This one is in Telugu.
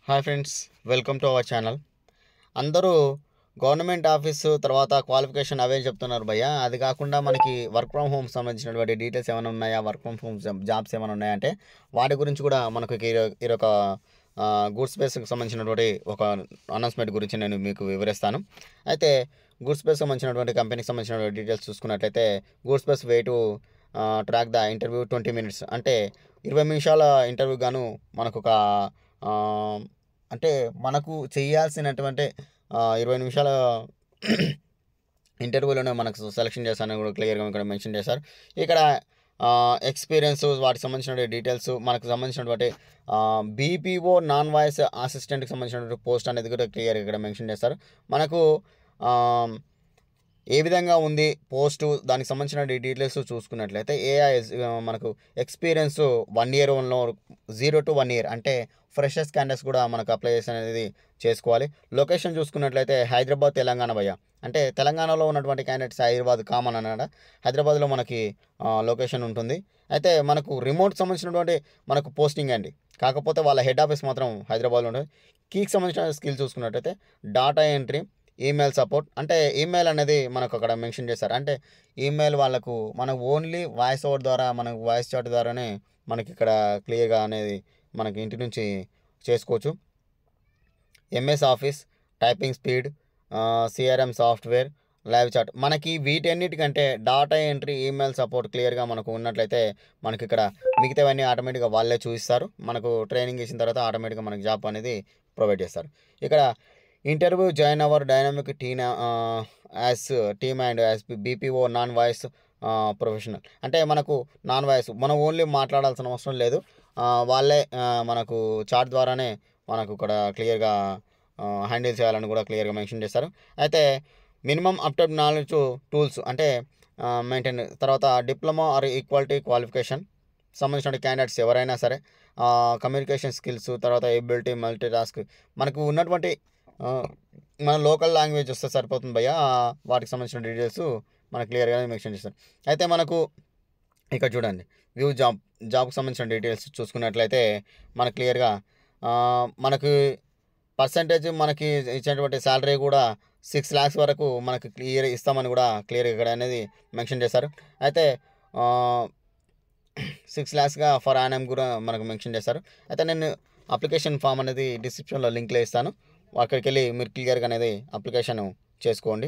Hi friends, welcome to our channel. అందరూ గవర్నమెంట్ ఆఫీసు తర్వాత క్వాలిఫికేషన్ అవే చెప్తున్నారు భయ్య. అది కాకుండా మనకి వర్క్ ఫ్రమ్ హోమ్ సంబంధించినటువంటి డీటెయిల్స్ ఏమైనా ఉన్నాయా, వర్క్ ఫ్రమ్ హోమ్ జాబ్స్ ఏమైనా ఉన్నాయా అంటే వాటి గురించి కూడా మనకు ఈరొక గూడ్స్ స్పేస్కి సంబంధించినటువంటి ఒక అనౌన్స్మెంట్ గురించి నేను మీకు వివరిస్తాను. అయితే గూడ్స్ స్పేస్ సంబంధించినటువంటి కంపెనీకి సంబంధించినటువంటి డీటెయిల్స్ చూసుకున్నట్లయితే goods space way to track the interview 20 minutes, అంటే 20 నిమిషాల ఇంటర్వ్యూ గాను మనకు ఒక అంటే మనకు చేయాల్సినటువంటి 20 నిమిషాల ఇంటర్వ్యూలోనే మనకు సెలక్షన్ చేస్తారని కూడా క్లియర్గా ఇక్కడ మెన్షన్ చేశారు. ఇక్కడ ఎక్స్పీరియన్స్, వాటికి సంబంధించిన డీటెయిల్స్, మనకు సంబంధించినటువంటి బీపీఓ నాన్ వాయిస్ అసిస్టెంట్కి సంబంధించినటువంటి పోస్ట్ అనేది కూడా క్లియర్గా ఇక్కడ మెన్షన్ చేస్తారు. మనకు ఏ విధంగా ఉంది పోస్టు, దానికి సంబంధించిన డీటెయిల్స్ చూసుకున్నట్లయితే మనకు ఎక్స్పీరియన్స్ 1 year 0 to 1 year, అంటే ఫ్రెషర్స్ క్యాండిడేట్స్ కూడా మనకు అప్లై చేసి అనేది చేసుకోవాలి. లొకేషన్ చూసుకున్నట్లయితే హైదరాబాద్, తెలంగాణ భయ్య. అంటే తెలంగాణలో ఉన్నటువంటి క్యాండిడేట్స్ హైదరాబాద్ కామన్ అన్నమాట. హైదరాబాద్లో మనకి లొకేషన్ ఉంటుంది. అయితే మనకు రిమోట్ సంబంధించినటువంటి మనకు పోస్టింగ్ అండి, కాకపోతే వాళ్ళ హెడ్ ఆఫీస్ మాత్రం హైదరాబాద్లో ఉంటుంది. కీకి సంబంధించిన స్కిల్ చూసుకున్నట్లయితే డేటా ఎంట్రీ, ఈమెయిల్ సపోర్ట్, అంటే ఈమెయిల్ అనేది మనకు అక్కడ మెన్షన్ చేస్తారు. అంటే ఈమెయిల్ వాళ్ళకు మనకు ఓన్లీ వాయిస్ ఓవర్ ద్వారా, మనకు వాయిస్ చాట్ ద్వారానే మనకి ఇక్కడ క్లియర్గా అనేది మనకి ఇంటి నుంచి చేసుకోవచ్చు. MS office, typing speed, CRM software, live chat, మనకి వీటన్నిటికంటే డాటా ఎంట్రీ, ఈమెయిల్ సపోర్ట్ క్లియర్గా మనకు ఉన్నట్లయితే మనకి ఇక్కడ మిగతావన్నీ ఆటోమేటిక్గా వాళ్ళే చూపిస్తారు. మనకు ట్రైనింగ్ ఇచ్చిన తర్వాత ఆటోమేటిక్గా మనకి జాబ్ అనేది ప్రొవైడ్ చేస్తారు. ఇక్కడ interview join hour dynamic as team and as BPO non voice professional, అంటే మనకు నాన్ వాయిస్, మనం ఓన్లీ మాట్లాడాల్సిన అవసరం లేదు. వాళ్ళే మనకు చాట్ ద్వారానే మనకు ఇక్కడ క్లియర్గా హ్యాండిల్ చేయాలని కూడా క్లియర్గా మెన్షన్ చేస్తారు. అయితే మినిమం అప్టెడ్ నాలెడ్జ్ టూల్స్, అంటే మెయింటైన్, తర్వాత డిప్లొమా ఆర్ ఈక్వాలిటీ క్వాలిఫికేషన్ సంబంధించిన క్యాండిడేట్స్ ఎవరైనా సరే, కమ్యూనికేషన్ స్కిల్స్, తర్వాత ఎబిలిటీ, మల్టీ టాస్క్, మనకు ఉన్నటువంటి మన లోకల్ లాంగ్వేజ్ వస్తే సరిపోతుంది భయ్య. వాటికి సంబంధించిన డీటెయిల్స్ మనకు క్లియర్గానే మెన్షన్ చేస్తారు. అయితే మనకు ఇక్కడ చూడండి, వ్యూ జాబ్కి సంబంధించిన డీటెయిల్స్ చూసుకున్నట్లయితే మనకు క్లియర్గా మనకు పర్సంటేజ్, మనకి ఇచ్చినటువంటి శాలరీ కూడా 6 lakhs వరకు మనకు క్లియర్ ఇస్తామని కూడా క్లియర్గా ఇక్కడ అనేది మెన్షన్ చేశారు. అయితే 6 lakhsగా ఫర్ యానం కూడా మనకు మెన్షన్ చేశారు. అయితే నేను అప్లికేషన్ ఫామ్ అనేది డిస్క్రిప్షన్లో లింక్లో ఇస్తాను, అక్కడికి వెళ్ళి మీరు క్లియర్గా అనేది అప్లికేషన్ చేసుకోండి.